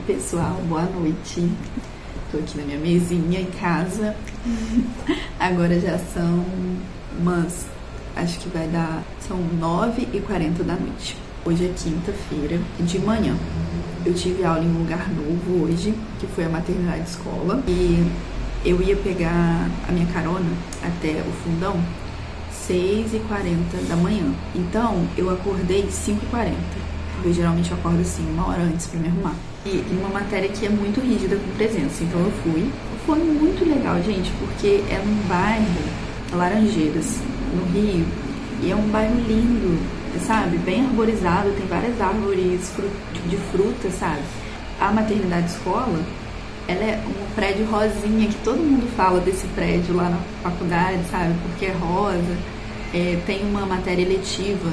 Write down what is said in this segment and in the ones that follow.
pessoal, boa noite. Tô aqui na minha mesinha em casa. Agora já são acho que são 9h40 da noite. Hoje é quinta-feira, de manhã. Eu tive aula em um lugar novo hoje, que foi a maternidade escola. E eu ia pegar a minha carona até o fundão 6h40 da manhã. Então, eu acordei 5h40. Eu geralmente acordo assim, 1 hora antes pra me arrumar. E uma matéria que é muito rígida com presença, então eu fui. Foi muito legal, gente, porque é num bairro, Laranjeiras, no Rio, e é um bairro lindo, sabe? Bem arborizado, tem várias árvores de fruta, sabe? A maternidade escola, ela é um prédio rosinha, que todo mundo fala desse prédio lá na faculdade, sabe? Porque é rosa. Tem uma matéria eletiva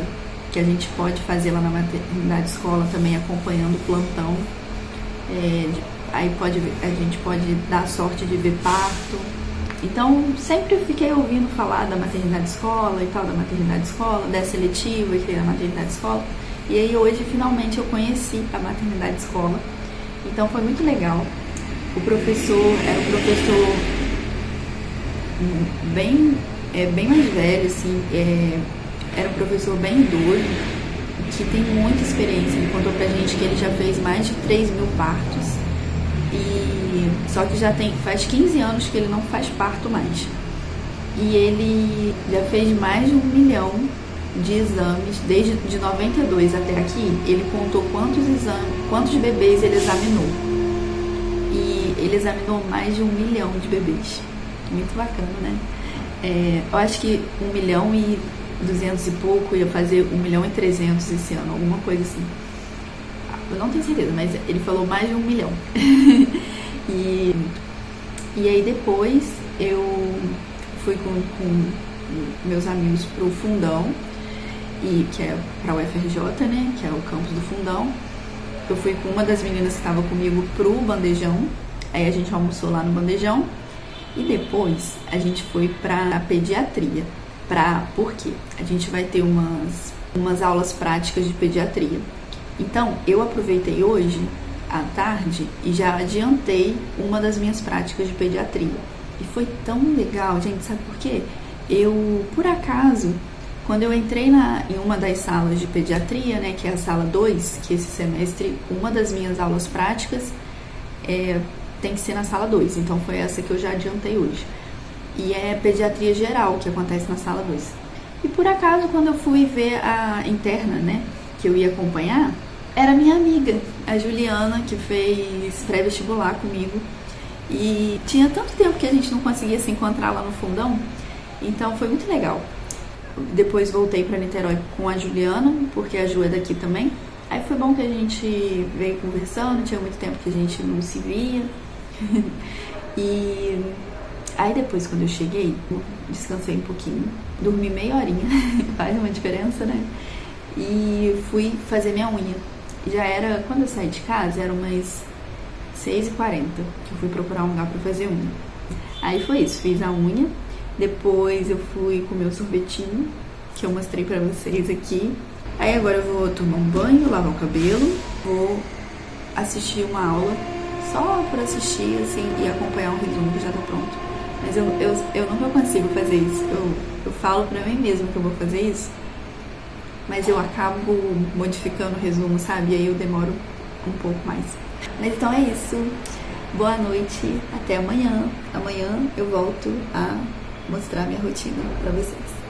que a gente pode fazer lá na maternidade escola também, acompanhando o plantão. Aí a gente pode dar a sorte de ver parto. Então, sempre fiquei ouvindo falar da maternidade escola e tal, da maternidade escola, dessa eletiva que é a maternidade escola. E aí hoje, finalmente, eu conheci a maternidade escola. Então, foi muito legal. O professor era um professor bem mais velho, assim, era um professor bem idoso, que tem muita experiência. Ele contou pra gente que ele já fez mais de 3.000 partos. Só que faz 15 anos que ele não faz parto mais. E ele já fez mais de 1 milhão de exames, desde de 92 até aqui. Ele contou quantos bebês ele examinou. E ele examinou mais de 1 milhão de bebês. Muito bacana, né? Eu acho que 1.200.000 e pouco, ia fazer 1.300.000 esse ano, alguma coisa assim. Eu não tenho certeza, mas ele falou mais de 1 milhão. E aí depois eu fui com meus amigos pro Fundão, que é pra UFRJ, né? Que é o campus do Fundão. Eu fui com uma das meninas que estava comigo pro Bandejão. Aí a gente almoçou lá no Bandejão. E depois a gente foi pra pediatria. Por quê? A gente vai ter umas aulas práticas de pediatria. Então, eu aproveitei hoje, à tarde, e já adiantei uma das minhas práticas de pediatria. E foi tão legal, gente, sabe por quê? Por acaso, quando eu entrei em uma das salas de pediatria, né, que é a sala 2, que esse semestre, uma das minhas aulas práticas tem que ser na sala 2. Então, foi essa que eu já adiantei hoje. E é pediatria geral, que acontece na sala 2. E por acaso, quando eu fui ver a interna, né, que eu ia acompanhar, era minha amiga, a Juliana, que fez pré-vestibular comigo. E tinha tanto tempo que a gente não conseguia se encontrar lá no Fundão, então foi muito legal. Depois voltei para Niterói com a Juliana, porque a Ju é daqui também. Aí foi bom que a gente veio conversando, tinha muito tempo que a gente não se via. E aí depois, quando eu cheguei, descansei um pouquinho, dormi meia horinha, faz uma diferença, né? E fui fazer minha unha. Quando eu saí de casa, era umas 6h40, que eu fui procurar um lugar pra fazer unha. Aí foi isso, fiz a unha. Depois eu fui comer o sorvetinho, que eu mostrei pra vocês aqui. Aí agora eu vou tomar um banho, lavar o cabelo, vou assistir uma aula, só pra assistir, assim, e acompanhar um resumo que já tá pronto. Mas eu nunca consigo fazer isso. Eu falo pra mim mesma que eu vou fazer isso, mas eu acabo modificando o resumo, sabe? E aí eu demoro um pouco mais. Mas então é isso. Boa noite. Até amanhã. Amanhã eu volto a mostrar minha rotina pra vocês.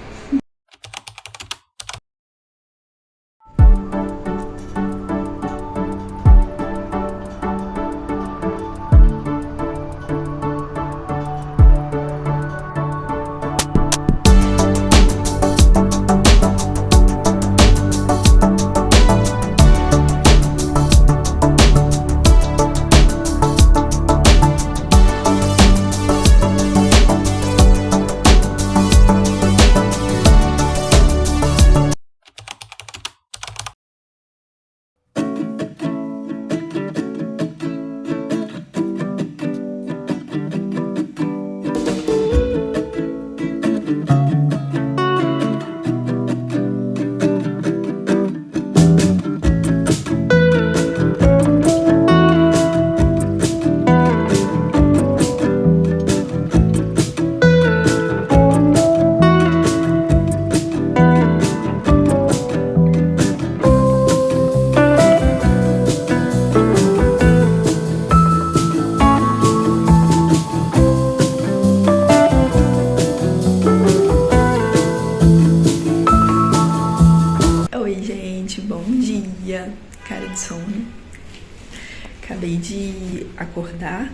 acordar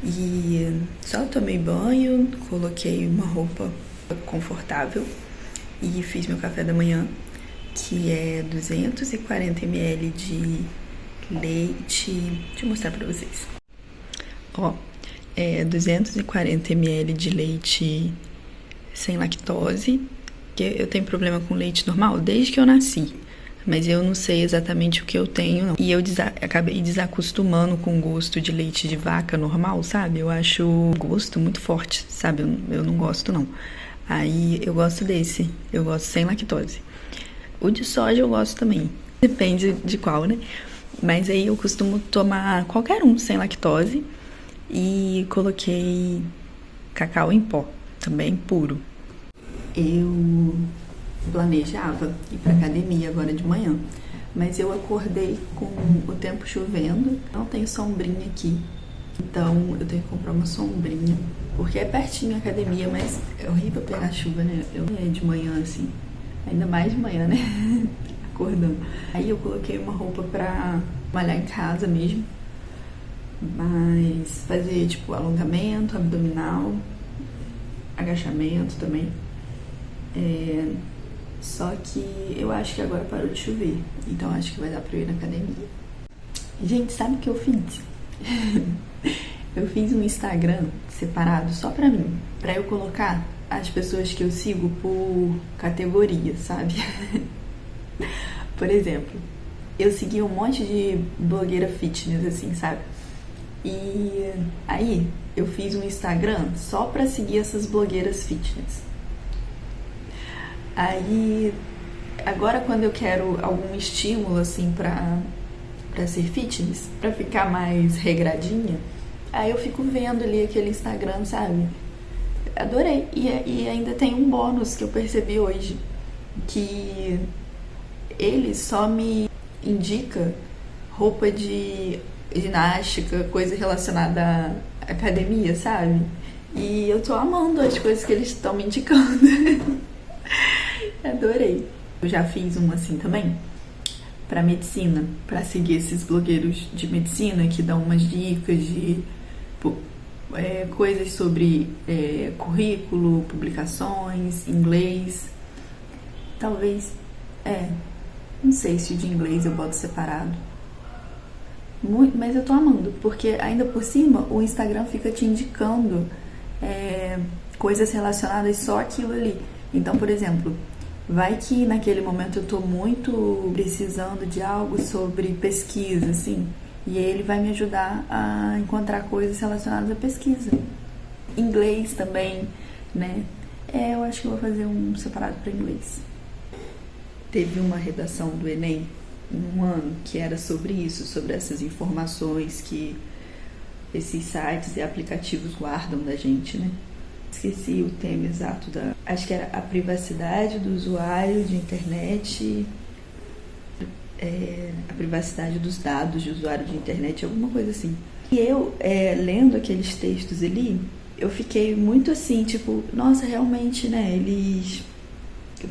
e só tomei banho, coloquei uma roupa confortável e fiz meu café da manhã, que é 240 ml de leite. Deixa eu mostrar pra vocês. Ó, é 240 ml de leite sem lactose, que eu tenho problema com leite normal desde que eu nasci, mas eu não sei exatamente o que eu tenho, não. E eu acabei desacostumando com o gosto de leite de vaca normal, sabe? Eu acho o gosto muito forte, sabe? Eu não gosto, não. Aí eu gosto desse, eu gosto sem lactose. O de soja eu gosto também, depende de qual, né? Mas aí eu costumo tomar qualquer um sem lactose e coloquei cacau em pó, também puro. Eu planejava ir pra academia agora de manhã, mas eu acordei com o tempo chovendo, não tem sombrinha aqui, então eu tenho que comprar uma sombrinha, porque é pertinho a academia, mas é horrível pegar chuva, né? Eu é de manhã assim, ainda mais de manhã, né? Acordando. Aí eu coloquei uma roupa pra malhar em casa mesmo, mas fazer tipo alongamento, abdominal, agachamento também. Só que eu acho que agora parou de chover, então acho que vai dar pra eu ir na academia. Gente, sabe o que eu fiz? Eu fiz um Instagram separado só pra mim, pra eu colocar as pessoas que eu sigo por categoria, sabe? Por exemplo, eu segui um monte de blogueira fitness, assim, sabe? E aí eu fiz um Instagram só pra seguir essas blogueiras fitness. Aí, agora quando eu quero algum estímulo, assim, pra ser fitness, pra ficar mais regradinha, aí eu fico vendo ali aquele Instagram, sabe? Adorei. E ainda tem um bônus que eu percebi hoje, que ele só me indica roupa de ginástica, coisa relacionada à academia, sabe? E eu tô amando as coisas que eles estão me indicando. Adorei. Eu já fiz uma assim também pra medicina, pra seguir esses blogueiros de medicina que dão umas dicas de coisas sobre currículo, publicações, inglês. Talvez, não sei se o de inglês eu boto separado. Mas eu tô amando, porque ainda por cima o Instagram fica te indicando coisas relacionadas só àquilo ali. Então, por exemplo, vai que naquele momento eu tô muito precisando de algo sobre pesquisa, assim, e ele vai me ajudar a encontrar coisas relacionadas à pesquisa. Inglês também, né? Eu acho que eu vou fazer um separado para inglês. Teve uma redação do Enem em um ano que era sobre isso, sobre essas informações que esses sites e aplicativos guardam da gente, né? Esqueci o tema exato acho que era a privacidade do usuário de internet, a privacidade dos dados de usuário de internet, alguma coisa assim. E eu, lendo aqueles textos ali, eu fiquei muito assim, tipo, nossa, realmente, né, eles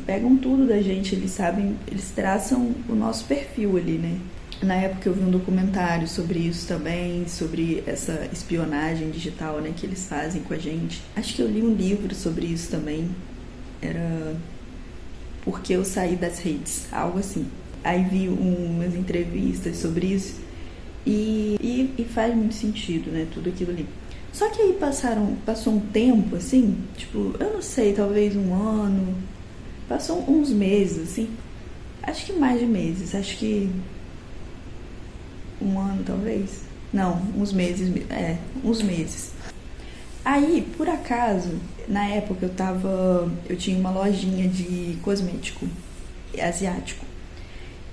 pegam tudo da gente, eles sabem, eles traçam o nosso perfil ali, né. Na época eu vi um documentário sobre isso também, sobre essa espionagem digital, né, que eles fazem com a gente. Acho que eu li um livro sobre isso também, era Porque Eu Saí das Redes, algo assim. Aí vi umas entrevistas sobre isso e faz muito sentido, né, tudo aquilo ali. Só que aí passou um tempo, assim, tipo, eu não sei, talvez um ano, passou uns meses, assim, acho que mais de meses, acho que um ano talvez, não, uns meses, uns meses. Aí, por acaso, na época eu tinha uma lojinha de cosmético asiático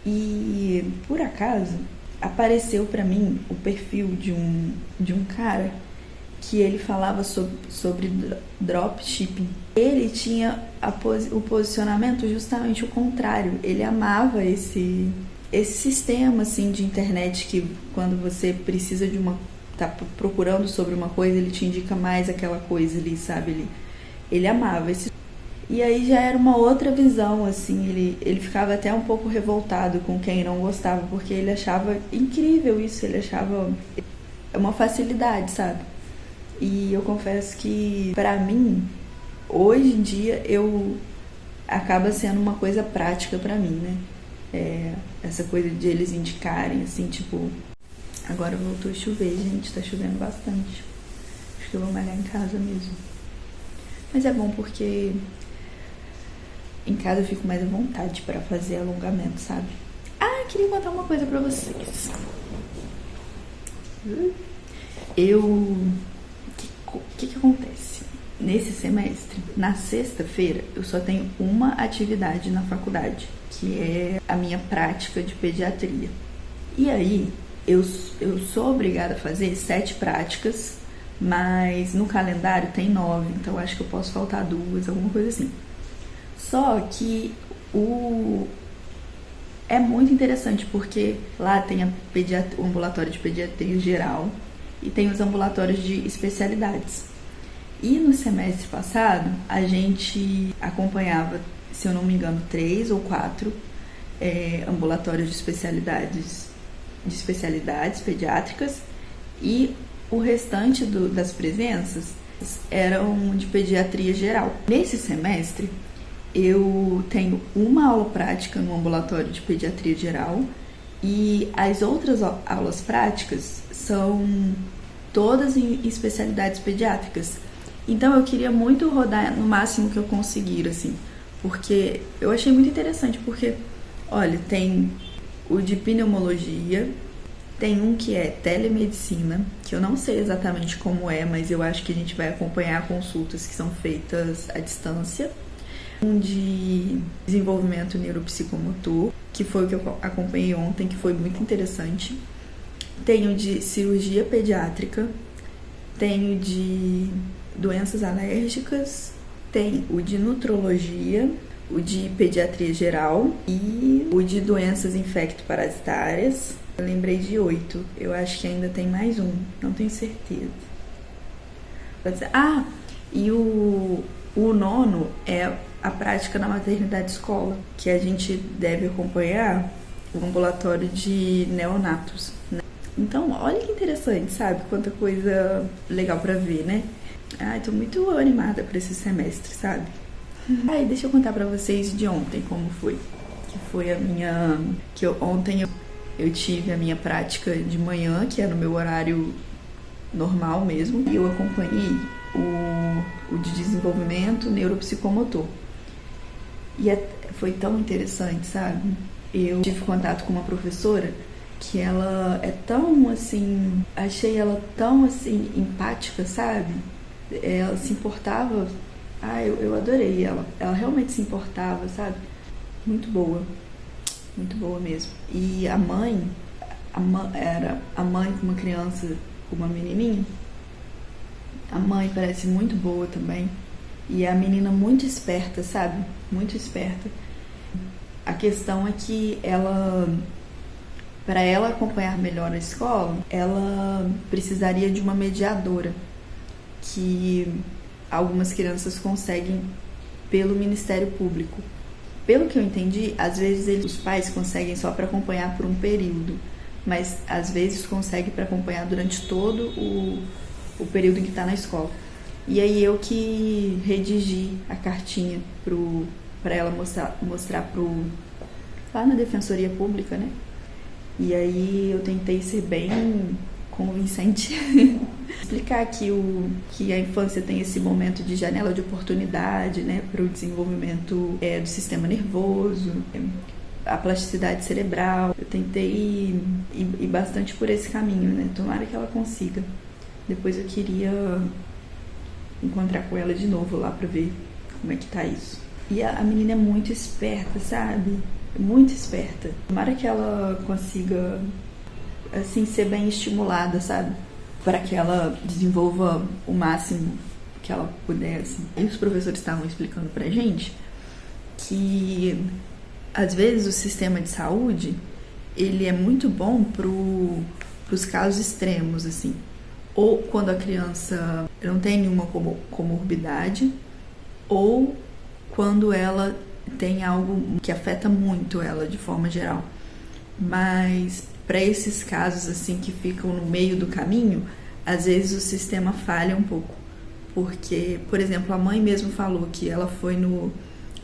e por acaso apareceu pra mim o perfil de um cara que ele falava sobre dropshipping. Ele tinha o posicionamento justamente o contrário. Ele amava esse sistema assim de internet que quando você precisa tá procurando sobre uma coisa, ele te indica mais aquela coisa ali, sabe? Ele amava esse. E aí já era uma outra visão, assim, ele ficava até um pouco revoltado com quem não gostava, porque ele achava incrível isso, ele achava é uma facilidade, sabe? E eu confesso que, pra mim, hoje em dia, acaba sendo uma coisa prática pra mim, né? Essa coisa de eles indicarem, assim, tipo... Agora voltou a chover, gente, tá chovendo bastante. Acho que eu vou malhar em casa mesmo. Mas é bom porque em casa eu fico mais à vontade pra fazer alongamento, sabe? Ah, queria contar uma coisa pra vocês. O que acontece? Nesse semestre, na sexta-feira, eu só tenho uma atividade na faculdade, que é a minha prática de pediatria. E aí, eu sou obrigada a fazer 7 práticas, mas no calendário tem 9, então acho que eu posso faltar 2, alguma coisa assim. Só que é muito interessante, porque lá tem o ambulatório de pediatria geral e tem os ambulatórios de especialidades. E no semestre passado, a gente acompanhava, se eu não me engano, 3 ou 4 ambulatórios de especialidades pediátricas, e o restante das presenças eram de pediatria geral. Nesse semestre, eu tenho uma aula prática no ambulatório de pediatria geral e as outras aulas práticas são todas em especialidades pediátricas. Então eu queria muito rodar no máximo que eu conseguir, assim, porque eu achei muito interessante, porque, olha, tem o de pneumologia, tem um que é telemedicina, que eu não sei exatamente como é, mas eu acho que a gente vai acompanhar consultas que são feitas à distância. Um de desenvolvimento neuropsicomotor, que foi o que eu acompanhei ontem, que foi muito interessante. Tem o de cirurgia pediátrica, tem o de doenças alérgicas, tem o de nutrologia, o de pediatria geral e o de doenças infecto-parasitárias. Eu lembrei de 8, eu acho que ainda tem mais um, não tenho certeza. Pode ser. Ah, e o 9º é a prática na maternidade escola, que a gente deve acompanhar o ambulatório de neonatos, né? Então, olha que interessante, sabe? Quanta coisa legal pra ver, né? Ai, tô muito animada pra esse semestre, sabe? Ai, deixa eu contar pra vocês de ontem como foi. Que foi a minha... Ontem eu tive a minha prática de manhã, que é no meu horário normal mesmo. E eu acompanhei o de desenvolvimento neuropsicomotor. E foi tão interessante, sabe? Eu tive contato com uma professora que ela é tão, assim... Achei ela tão, assim, empática, sabe? Ela se importava... eu adorei ela. Ela realmente se importava, sabe? Muito boa mesmo. E a mãe era a mãe com uma criança, com uma menininha. A mãe parece muito boa também. E a menina muito esperta, sabe? Muito esperta. A questão é que para ela acompanhar melhor a escola, ela precisaria de uma mediadora, que algumas crianças conseguem pelo Ministério Público. Pelo que eu entendi, às vezes os pais conseguem só para acompanhar por um período, mas às vezes conseguem para acompanhar durante todo o período em que está na escola. E aí eu que redigi a cartinha para ela mostrar lá na Defensoria Pública, né? E aí eu tentei ser bem convincente, explicar que a infância tem esse momento de janela de oportunidade, né, para o desenvolvimento do sistema nervoso, a plasticidade cerebral. Eu tentei ir bastante por esse caminho, né? Tomara que ela consiga. Depois eu queria encontrar com ela de novo lá para ver como é que tá isso. E a menina é muito esperta, sabe? Muito esperta. Tomara que ela consiga, assim, ser bem estimulada, sabe? Para que ela desenvolva o máximo que ela puder, assim. E os professores estavam explicando pra gente que, às vezes, o sistema de saúde, ele é muito bom pros casos extremos, assim. Ou quando a criança não tem nenhuma comorbidade, ou quando ela tem algo que afeta muito ela de forma geral. Mas para esses casos assim que ficam no meio do caminho, às vezes o sistema falha um pouco. Porque, por exemplo, a mãe mesmo falou que ela foi no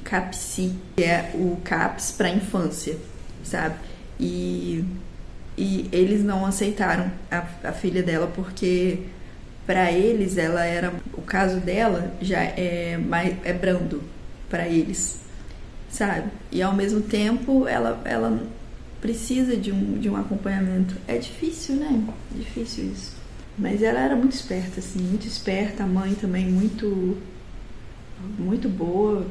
CAPSI, que é o CAPS para infância, sabe? E eles não aceitaram a filha dela porque para eles ela era, o caso dela já é brando para eles, sabe? E ao mesmo tempo ela precisa de um acompanhamento. É difícil, né? Difícil isso. Mas ela era muito esperta, assim, muito esperta. A mãe também muito boa.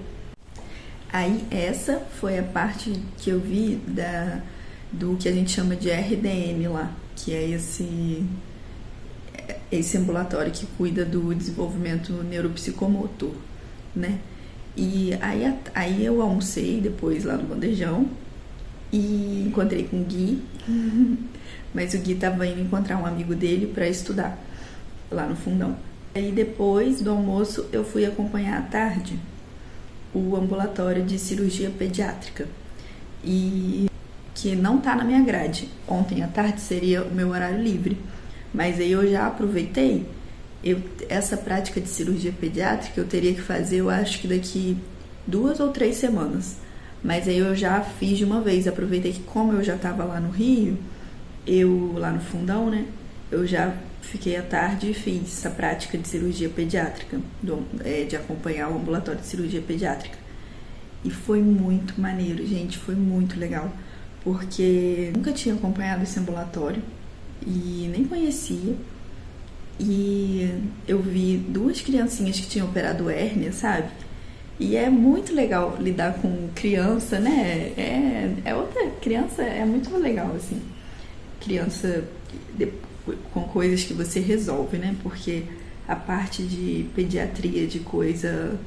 Aí essa foi a parte que eu vi do que a gente chama de RDN lá, que é esse ambulatório que cuida do desenvolvimento neuropsicomotor, né? E aí eu almocei depois lá no bandejão e encontrei com o Gui, mas o Gui estava indo encontrar um amigo dele para estudar lá no fundão. Aí depois do almoço eu fui acompanhar à tarde o ambulatório de cirurgia pediátrica, e que não tá na minha grade. Ontem à tarde seria o meu horário livre, mas aí eu já aproveitei. Essa prática de cirurgia pediátrica eu teria que fazer, eu acho que daqui 2 ou 3 semanas. Mas aí eu já fiz de uma vez, aproveitei que como eu já estava lá no Rio, lá no fundão, né, eu já fiquei à tarde e fiz essa prática de cirurgia pediátrica, de acompanhar o ambulatório de cirurgia pediátrica. E foi muito maneiro, gente, foi muito legal, porque nunca tinha acompanhado esse ambulatório e nem conhecia. E eu vi 2 criancinhas que tinham operado hérnia, sabe? E é muito legal lidar com criança, né? Criança é muito legal, assim. Criança com coisas que você resolve, né? Porque a parte de pediatria, de coisa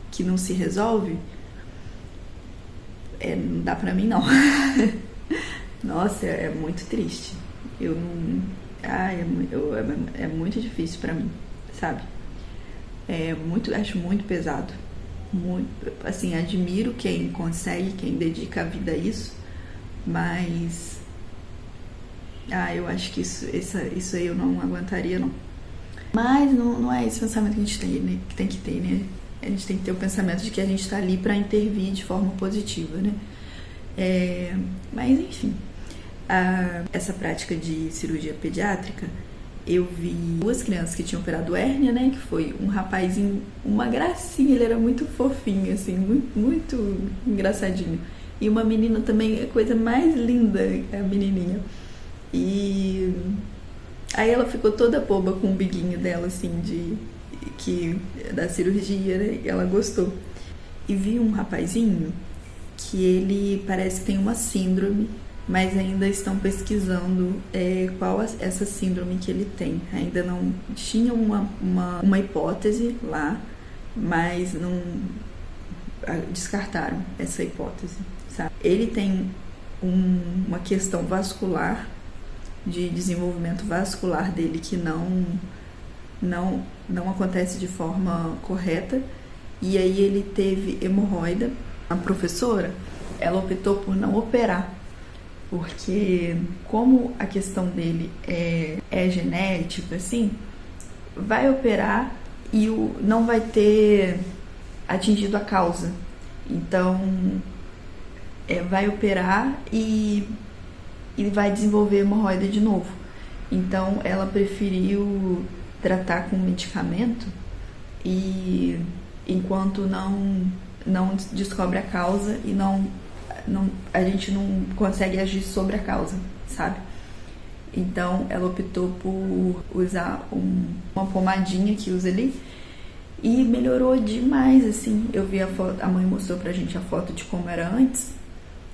que não se resolve, não dá pra mim, não. Nossa, é muito triste. Eu não... é muito difícil pra mim, sabe? Acho muito pesado. Muito, assim, admiro quem consegue, quem dedica a vida a isso, mas eu acho que isso aí eu não aguentaria, não. Mas não é esse pensamento que a gente tem, né? Que tem que ter, né? A gente tem que ter o pensamento de que a gente tá ali pra intervir de forma positiva, né? Mas enfim, essa prática de cirurgia pediátrica, eu vi 2 crianças que tinham operado hérnia, né? Que foi um rapazinho, uma gracinha, ele era muito fofinho, assim, muito, muito engraçadinho. E uma menina também, a coisa mais linda, a menininha. E aí ela ficou toda boba com o biguinho dela, assim, da cirurgia, né? E ela gostou. E vi um rapazinho que ele parece que tem uma síndrome, mas ainda estão pesquisando qual essa síndrome que ele tem. Ainda não tinha uma hipótese lá, mas não descartaram essa hipótese, sabe? Ele tem uma questão vascular, de desenvolvimento vascular dele, que não acontece de forma correta, e aí ele teve hemorroida. A professora, ela optou por não operar, porque como a questão dele é genética, assim, vai operar e não vai ter atingido a causa. Então, vai operar e vai desenvolver hemorroida de novo. Então, ela preferiu tratar com medicamento, e enquanto não descobre a causa e a gente não consegue agir sobre a causa, sabe? Então ela optou por usar uma pomadinha que usa ali, e melhorou demais, assim. Eu vi a foto, a mãe mostrou pra gente a foto de como era antes.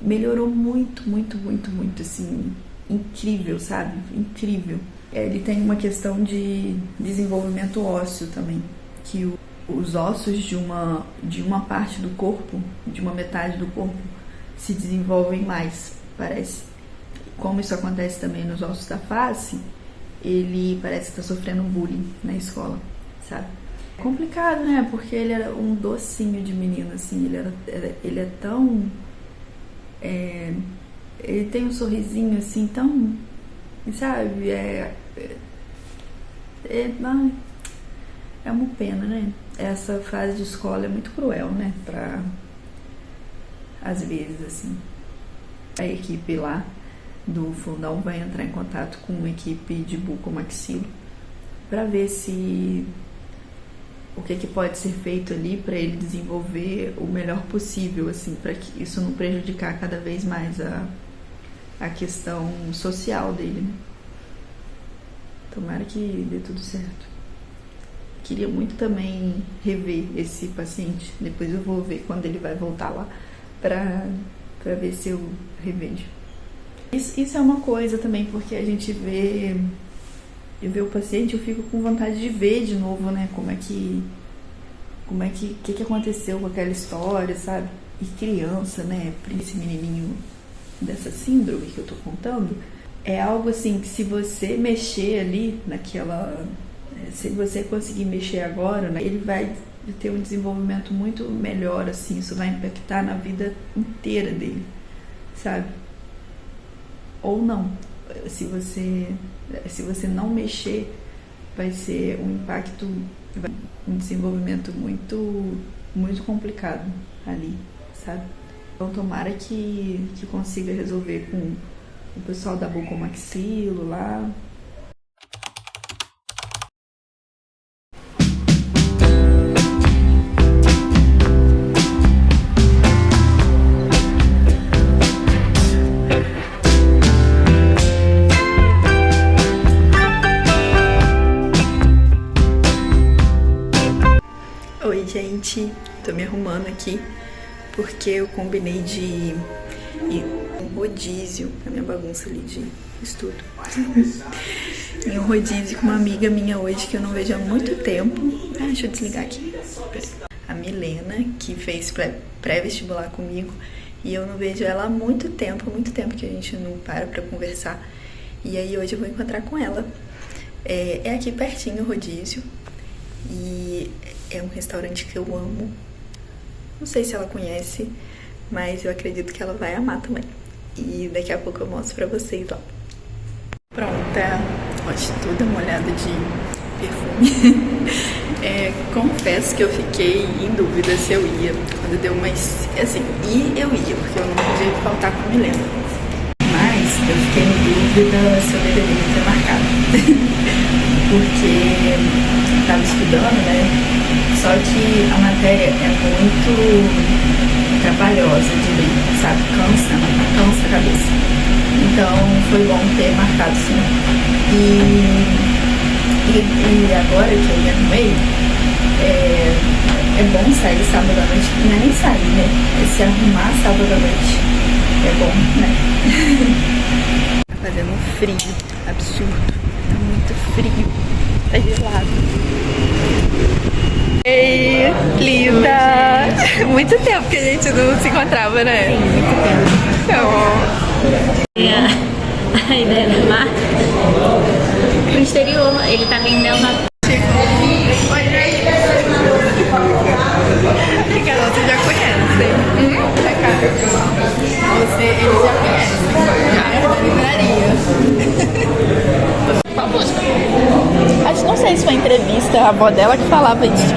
Melhorou muito, muito, muito, muito, assim, incrível, sabe? Incrível. Ele tem uma questão de desenvolvimento ósseo também, que os ossos de uma parte do corpo, de uma metade do corpo, se desenvolvem mais, parece. Como isso acontece também nos ossos da face, ele parece que está sofrendo bullying na escola, sabe? É complicado, né? Porque ele era um docinho de menino, assim. Ele é tão... ele tem um sorrisinho, assim, tão E sabe, ai, é uma pena, né? Essa fase de escola é muito cruel, né? Às vezes, assim, a equipe lá do fundão vai entrar em contato com uma equipe de bucomaxilo para ver o que pode ser feito ali para ele desenvolver o melhor possível, assim, para que isso não prejudicar cada vez mais a questão social dele, né? Tomara que dê tudo certo. Queria muito também rever esse paciente. Depois eu vou ver quando ele vai voltar lá para ver se eu revejo. Isso é uma coisa também, porque a gente vê o paciente, eu fico com vontade de ver de novo, né? O que aconteceu com aquela história, sabe? E criança, né? Esse menininho dessa síndrome que eu tô contando, é algo assim que se você mexer ali se você conseguir mexer agora, né, ele vai ter um desenvolvimento muito melhor, assim, isso vai impactar na vida inteira dele, sabe? Ou não, se você não mexer, vai ser um impacto, um desenvolvimento muito, muito complicado ali, sabe? Então tomara que consiga resolver com o pessoal da bucomaxilo lá. Oi, gente, tô me arrumando aqui porque eu combinei de ir um rodízio, a minha bagunça ali de estudo, em um rodízio com uma amiga minha hoje que eu não vejo há muito tempo. Deixa eu desligar aqui. A Milena, que fez pré-vestibular comigo e eu não vejo ela há muito tempo que a gente não para pra conversar. E aí hoje eu vou encontrar com ela. É aqui pertinho o rodízio e é um restaurante que eu amo. Não sei se ela conhece, mas eu acredito que ela vai amar também. E daqui a pouco eu mostro pra vocês lá. Pronta, hoje toda molhada de perfume. Confesso que eu fiquei em dúvida se eu ia. Quando deu umas... Assim, eu ia, porque eu não podia faltar com a Milena. Mas eu fiquei em dúvida se eu deveria ter marcado. Porque eu estava estudando, né? Só que a matéria é muito trabalhosa de ler, sabe? Cansa a cabeça. Então foi bom ter marcado, sim. E agora que eu me arrumei, é bom sair sábado à noite. Não é nem sair, né? É se arrumar sábado à noite. É bom, né? Tá fazendo frio, absurdo. Tá muito frio. Tá gelado. Ei, linda! Muito tempo que a gente não se encontrava, né? Sim, muito tempo. A ideia do mar pro exterior, ele tá vendendo a... Ricardo, você já conhece? Ele já conhece. Já é da livraria. Não sei se foi entrevista, a avó dela que falava isso.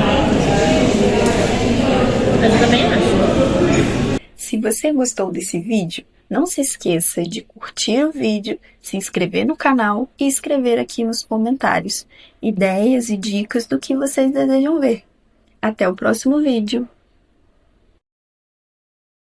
Mas eu também acho. Se você gostou desse vídeo, não se esqueça de curtir o vídeo, se inscrever no canal e escrever aqui nos comentários ideias e dicas do que vocês desejam ver. Até o próximo vídeo!